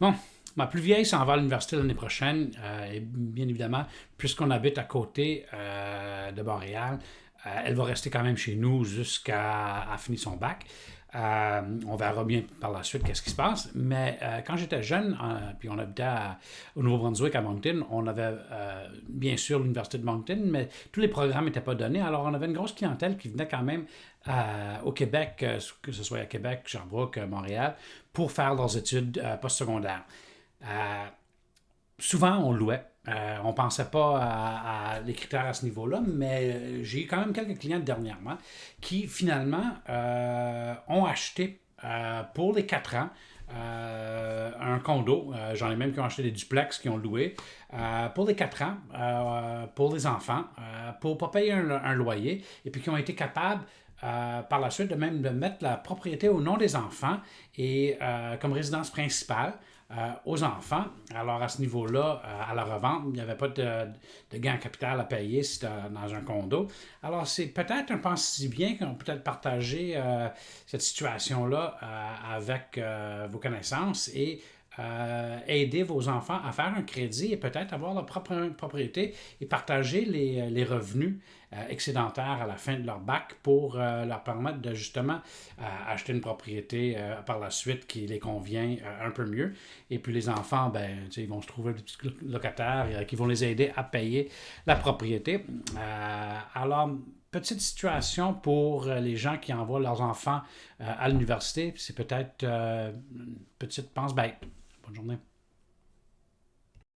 Bon, ma plus vieille s'en va à l'université l'année prochaine. Et bien évidemment, puisqu'on habite à côté de Montréal, elle va rester quand même chez nous jusqu'à finir son bac. On verra bien par la suite qu'est-ce qui se passe. Mais quand j'étais jeune, puis on habitait au Nouveau-Brunswick à Moncton, on avait bien sûr l'université de Moncton, mais tous les programmes n'étaient pas donnés. Alors on avait une grosse clientèle qui venait quand même au Québec, que ce soit à Québec, Sherbrooke, Montréal, pour faire leurs études postsecondaires. Euh, Souvent, on louait. On ne pensait pas les critères à ce niveau-là, mais j'ai eu quand même quelques clients dernièrement qui finalement ont acheté pour les 4 ans un condo. J'en ai même qui ont acheté des duplex qui ont loué pour les 4 ans, pour les enfants, pour ne pas payer un loyer, et puis qui ont été capables par la suite de même de mettre la propriété au nom des enfants et comme résidence principale aux enfants. Alors, à ce niveau-là, à la revente, il n'y avait pas de gain en capital à payer si c'était dans un condo. Alors, c'est peut-être un pense bien qu'on peut peut-être partager cette situation-là avec vos connaissances et aider vos enfants à faire un crédit et peut-être avoir leur propre propriété et partager les revenus excédentaires à la fin de leur bac pour leur permettre de justement acheter une propriété par la suite qui les convient un peu mieux. Et puis les enfants, ben, ils vont se trouver des petits locataires qui vont les aider à payer la propriété. Alors, petite situation pour les gens qui envoient leurs enfants à l'université. C'est peut-être une petite pense bête. Bonne journée.